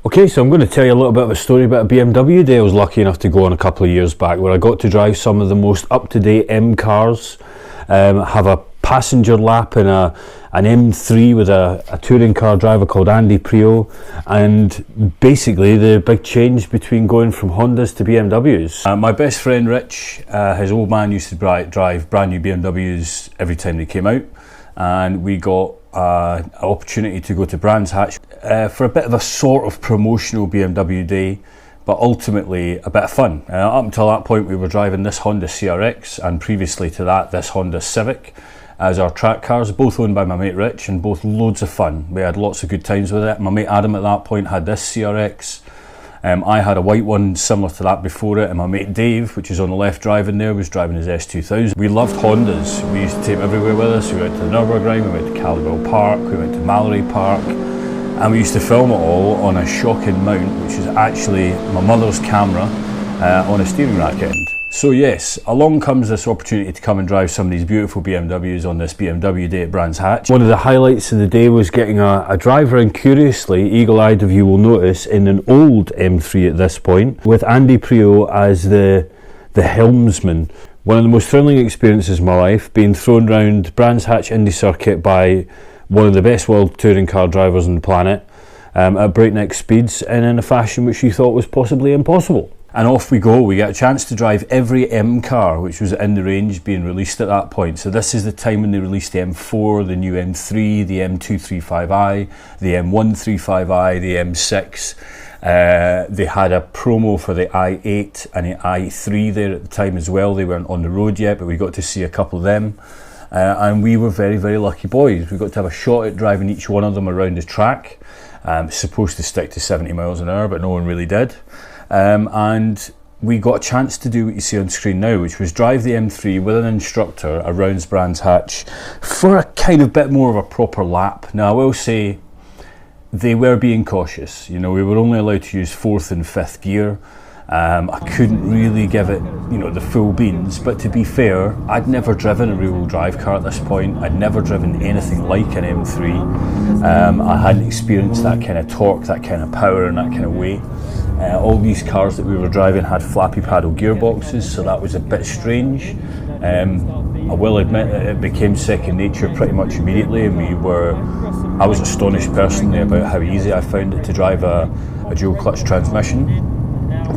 Okay, so I'm going to tell you a little bit of a story about a BMW day I was lucky enough to go on a couple of years back, where I got to drive some of the most up-to-date M cars, have a passenger lap in an M3 with a touring car driver called Andy Prio, and basically the big change between going from Hondas to BMWs. My best friend Rich, his old man used to drive brand new BMWs every time they came out, and we got an opportunity to go to Brands Hatch for a bit of a sort of promotional BMW day, but ultimately a bit of fun. Up until that point we were driving this Honda CRX, and previously to that this Honda Civic as our track cars, both owned by my mate Rich, and both loads of fun. We had lots of good times with it. My mate Adam at that point had this CRX. I had a white one similar to that before it, and my mate Dave, which is on the left driving there, was driving his S2000. We loved Hondas. We used to take them everywhere with us. We went to the Nürburgring, we went to Caldwell Park, we went to Mallory Park, and we used to film it all on a shocking mount, which is actually my mother's camera on a steering rack end. So yes, along comes this opportunity to come and drive some of these beautiful BMWs on this BMW day at Brands Hatch. One of the highlights of the day was getting a driver in, curiously, eagle-eyed of you will notice, in an old M3 at this point, with Andy Prio as the helmsman. One of the most thrilling experiences of my life, being thrown around Brands Hatch Indy Circuit by one of the best world touring car drivers on the planet, at breakneck speeds and in a fashion which you thought was possibly impossible. And off we go. We get a chance to drive every M car which was in the range being released at that point. So this is the time when they released the M4, the new M3, the M235i, the M135i, the M6. They had a promo for the i8 and the i3 there at the time as well. They weren't on the road yet, but we got to see a couple of them. And we were very, very lucky boys. We got to have a shot at driving each one of them around the track. Supposed to stick to 70 miles an hour, but no one really did. And we got a chance to do what you see on screen now, which was drive the M3 with an instructor around Brands Hatch for a kind of bit more of a proper lap. Now I will say they were being cautious. You know, we were only allowed to use 4th and 5th gear. I couldn't really give it, you know, the full beans, but to be fair, I'd never driven a rear-wheel drive car at this point. I'd never driven anything like an M3. I hadn't experienced that kind of torque, that kind of power and that kind of weight. All these cars that we were driving had flappy paddle gearboxes, so that was a bit strange. I will admit that it became second nature pretty much immediately, and I was astonished personally about how easy I found it to drive a dual clutch transmission.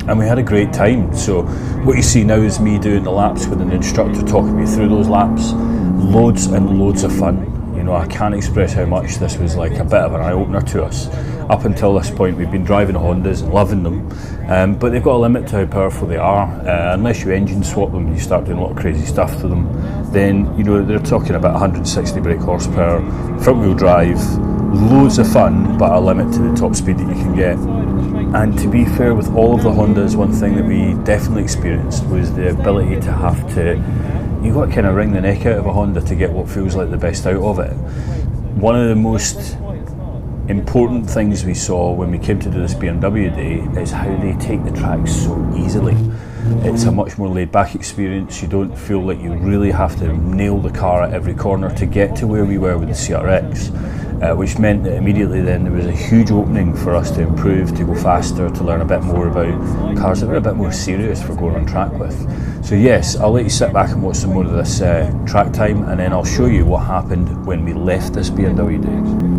And we had a great time. So what you see now is me doing the laps with an instructor talking me through those laps. Loads and loads of fun. You know, I can't express how much this was like a bit of an eye-opener to us. Up until this point we've been driving Hondas and loving them, but they've got a limit to how powerful they are. Unless you engine swap them, you start doing a lot of crazy stuff to them, then you know they're talking about 160 brake horsepower, front wheel drive, loads of fun, but a limit to the top speed that you can get. And to be fair with all of the Hondas, one thing that we definitely experienced was the ability to have to, you've got to kind of wring the neck out of a Honda to get what feels like the best out of it. One of the most important things we saw when we came to do this BMW day is how they take the tracks so easily. It's a much more laid back experience. You don't feel like you really have to nail the car at every corner to get to where we were with the CRX, which meant that immediately then there was a huge opening for us to improve, to go faster, to learn a bit more about cars that were a bit more serious for going on track with. So yes, I'll let you sit back and watch some more of this track time, and then I'll show you what happened when we left this BMW day.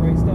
Great stuff.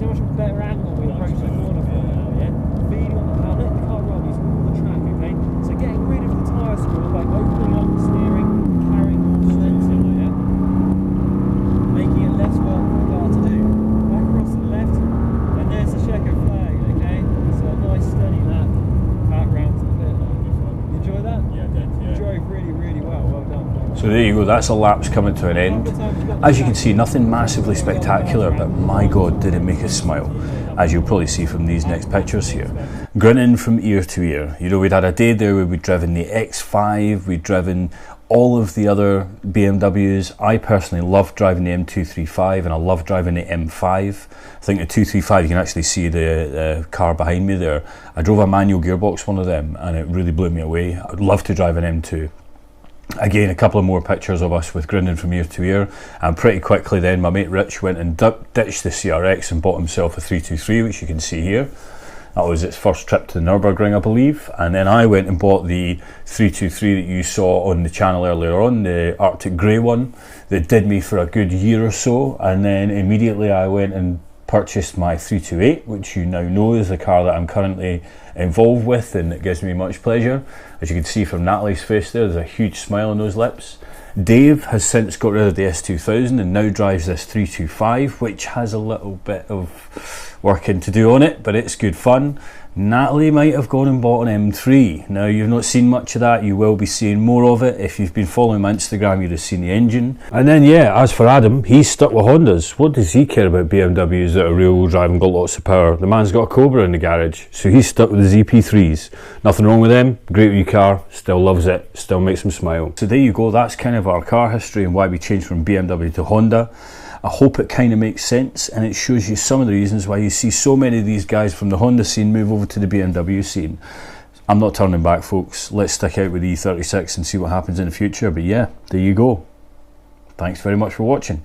see how much better angle we approach the corner from now, yeah? Feeding on the power, let the car run using all the track, okay? So getting rid of the tyre screw by opening up the steering, carrying more strength in it, yeah? Making it less work for the car to do. Back across to the left, and there's the checker flag, okay? So a nice steady lap back round to the pit. You enjoy that? Yeah, I did, yeah. You drove really, really well. Well done. So there you go, that's a lap's coming to an end. As you can see, nothing massively spectacular, but my god, did it make us smile, as you'll probably see from these next pictures here. Grinning from ear to ear. You know, we'd had a day there where we'd driven the X5, we'd driven all of the other BMWs. I personally love driving the M235 and I love driving the M5. I think the 235, you can actually see the car behind me there. I drove a manual gearbox one of them and it really blew me away. I'd love to drive an M2. Again, a couple of more pictures of us with grinning from ear to ear, and pretty quickly then my mate Rich went and ditched the CRX and bought himself a 323, which you can see here. That was its first trip to the Nürburgring, I believe, and then I went and bought the 323 that you saw on the channel earlier on, the Arctic Grey one, that did me for a good year or so, and then immediately I went and purchased my 328, which you now know is the car that I'm currently involved with, and it gives me much pleasure. As you can see from Natalie's face there's a huge smile on those lips. Dave has since got rid of the S2000 and now drives this 325, which has a little bit of working to do on it, but it's good fun. Natalie might have gone and bought an M3. Now, you've not seen much of that, you will be seeing more of it. If you've been following my Instagram, you'd have seen the engine. And then yeah, as for Adam, he's stuck with Hondas. What does he care about BMWs that are rear-wheel drive and got lots of power? The man's got a Cobra in the garage, so he's stuck with the ZP3s. Nothing wrong with them, great wee car, still loves it, still makes him smile. So there you go, that's kind of our car history and why we changed from BMW to Honda. I hope it kind of makes sense and it shows you some of the reasons why you see so many of these guys from the Honda scene move over to the BMW scene. I'm not turning back, folks. Let's stick out with the E36 and see what happens in the future. But yeah, there you go. Thanks very much for watching.